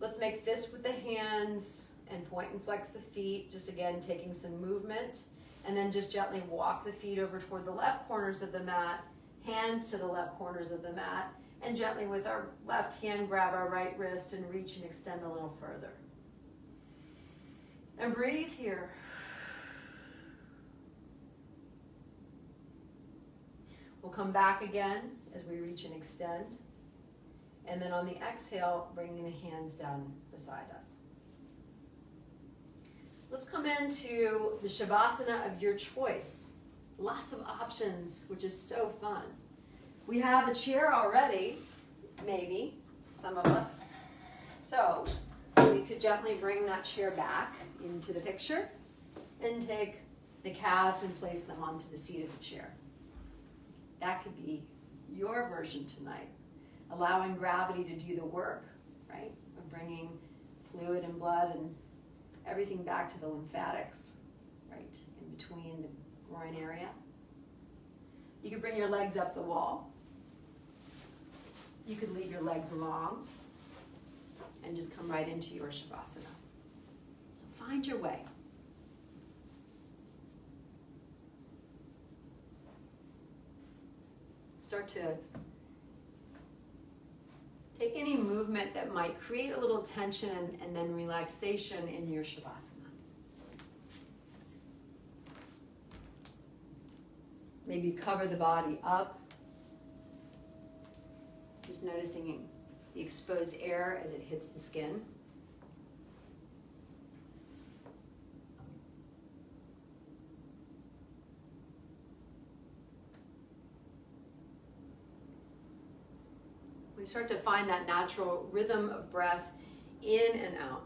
Let's make fists with the hands and point and flex the feet, just again taking some movement. And then just gently walk the feet over toward the left corners of the mat, hands to the left corners of the mat, and gently with our left hand grab our right wrist and reach and extend a little further. And breathe here. We'll come back again as we reach and extend. And then on the exhale, bringing the hands down beside us. Let's come into the Shavasana of your choice. Lots of options, which is so fun. We have a chair already, maybe, some of us. So we could gently bring that chair back into the picture and take the calves and place them onto the seat of the chair. That could be your version tonight. Allowing gravity to do the work, right? Of bringing fluid and blood and everything back to the lymphatics, right? In between the groin area. You could bring your legs up the wall. You could leave your legs long and just come right into your Shavasana. So find your way. Start to take any movement that might create a little tension and then relaxation in your Shavasana. Maybe cover the body up. Just noticing the exposed air as it hits the skin. We start to find that natural rhythm of breath in and out.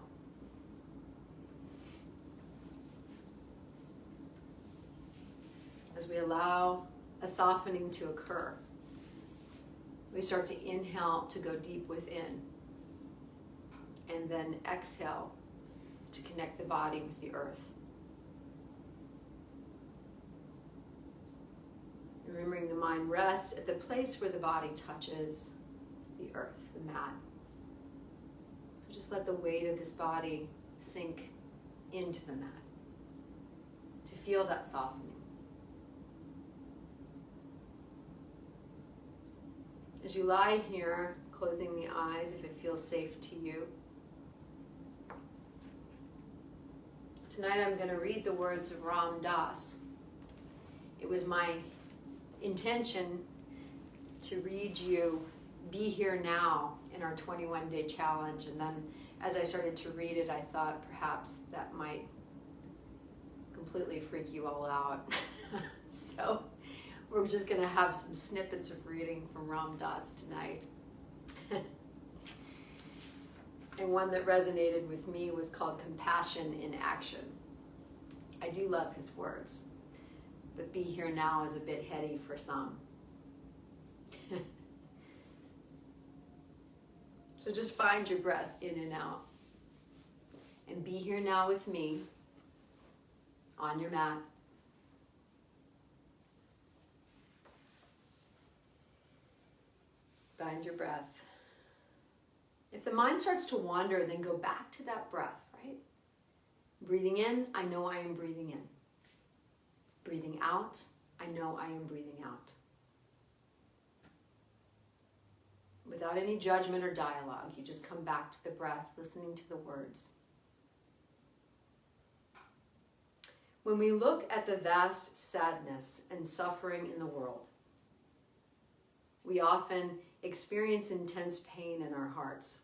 As we allow a softening to occur, we start to inhale to go deep within, and then exhale to connect the body with the earth. Remembering the mind rests at the place where the body touches the earth, the mat. So just let the weight of this body sink into the mat to feel that softening. As you lie here, closing the eyes if it feels safe to you. Tonight I'm going to read the words of Ram Dass. It was my intention to read you Be Here Now in our 21-day challenge. And then as I started to read it, I thought perhaps that might completely freak you all out. So we're just going to have some snippets of reading from Ram Dass tonight. And one that resonated with me was called Compassion in Action. I do love his words, but Be Here Now is a bit heady for some. So just find your breath in and out. And be here now with me on your mat. Find your breath. If the mind starts to wander, then go back to that breath, right? Breathing in, I know I am breathing in. Breathing out, I know I am breathing out. Without any judgment or dialogue, you just come back to the breath, listening to the words. When we look at the vast sadness and suffering in the world, we often experience intense pain in our hearts.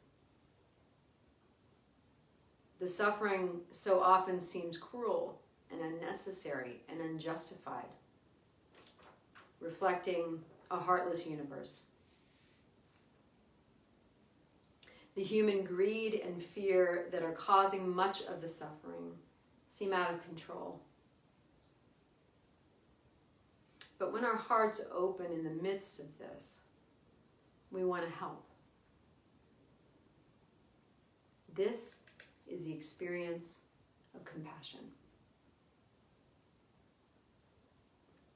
The suffering so often seems cruel and unnecessary and unjustified, reflecting a heartless universe. The human greed and fear that are causing much of the suffering seem out of control. But when our hearts open in the midst of this, we want to help. This is the experience of compassion.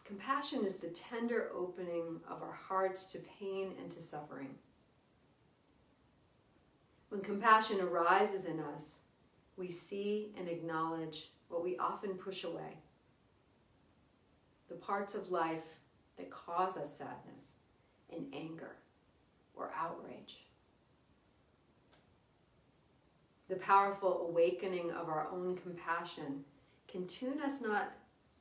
Compassion is the tender opening of our hearts to pain and to suffering. When compassion arises in us, we see and acknowledge what we often push away. The parts of life that cause us sadness and anger or outrage. The powerful awakening of our own compassion can tune us not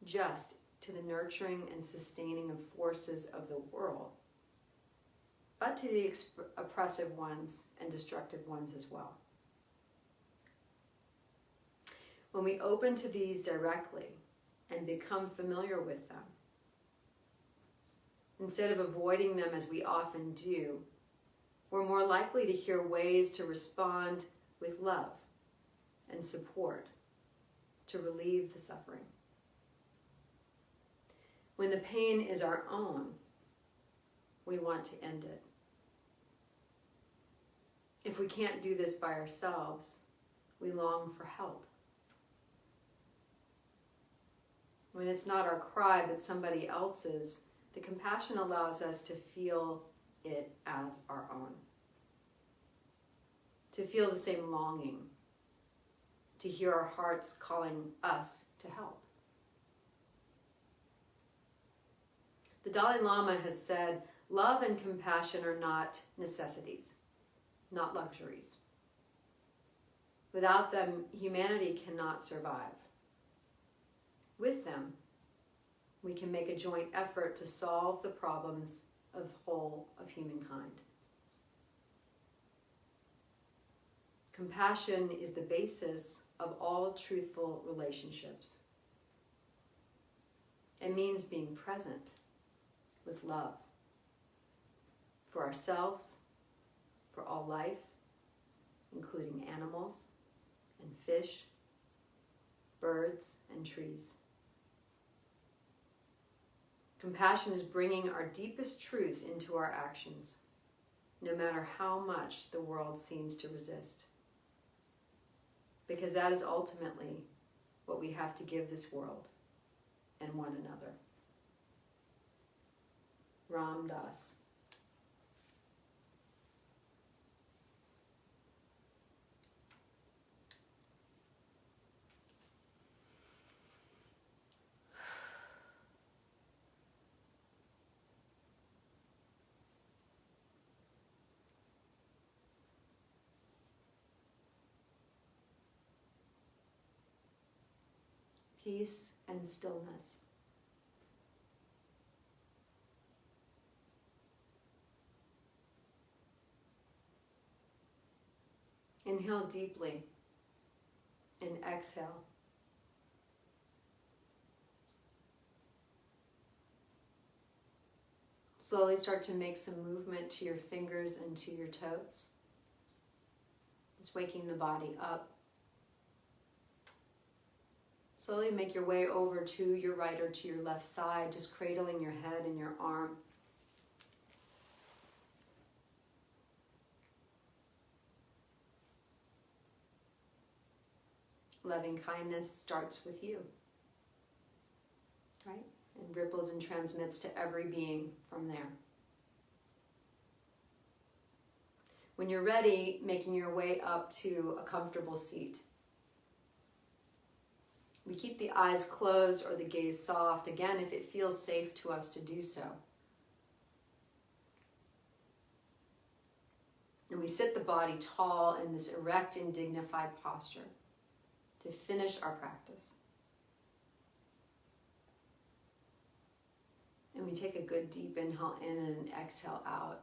just to the nurturing and sustaining of forces of the world, but to the oppressive ones and destructive ones as well. When we open to these directly and become familiar with them, instead of avoiding them as we often do, we're more likely to hear ways to respond with love and support to relieve the suffering. When the pain is our own, we want to end it. If we can't do this by ourselves, we long for help. When it's not our cry but somebody else's, the compassion allows us to feel it as our own. To feel the same longing, to hear our hearts calling us to help. The Dalai Lama has said, love and compassion are not necessities, not luxuries. Without them, humanity cannot survive. With them, we can make a joint effort to solve the problems of the whole of humankind. Compassion is the basis of all truthful relationships. It means being present with love for ourselves, for all life, including animals and fish, birds and trees. Compassion is bringing our deepest truth into our actions, no matter how much the world seems to resist. Because that is ultimately what we have to give this world and one another. Ram Dass. Peace and stillness. Inhale deeply and exhale. Slowly start to make some movement to your fingers and to your toes. Just waking the body up. Slowly make your way over to your right or to your left side, just cradling your head and your arm. Loving kindness starts with you, right? And ripples and transmits to every being from there. When you're ready, making your way up to a comfortable seat. We keep the eyes closed or the gaze soft, again, if it feels safe to us to do so. And we sit the body tall in this erect and dignified posture to finish our practice. And we take a good deep inhale in and an exhale out.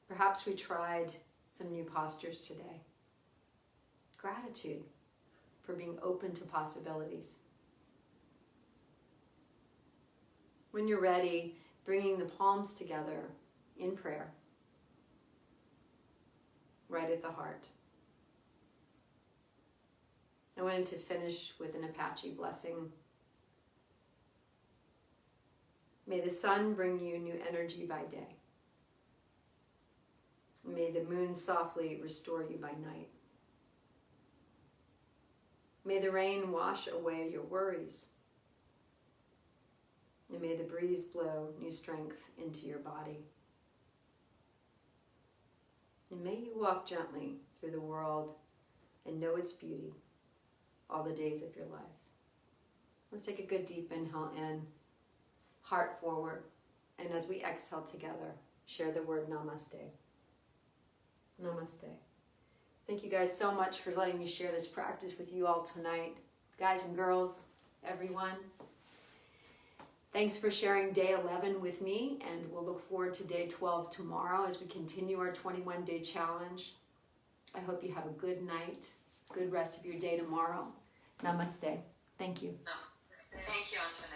Perhaps we tried some new postures today. Gratitude for being open to possibilities. When you're ready, bringing the palms together in prayer, right at the heart. I wanted to finish with an Apache blessing. May the sun bring you new energy by day. May the moon softly restore you by night. May the rain wash away your worries. And may the breeze blow new strength into your body. And may you walk gently through the world and know its beauty all the days of your life. Let's take a good deep inhale in, heart forward, and as we exhale together, share the word namaste. Namaste. Thank you guys so much for letting me share this practice with you all tonight. Guys and girls, everyone. Thanks for sharing day 11 with me, and we'll look forward to day 12 tomorrow as we continue our 21-day challenge. I hope you have a good night, good rest of your day tomorrow. Namaste. Thank you. Thank you, Antoinette.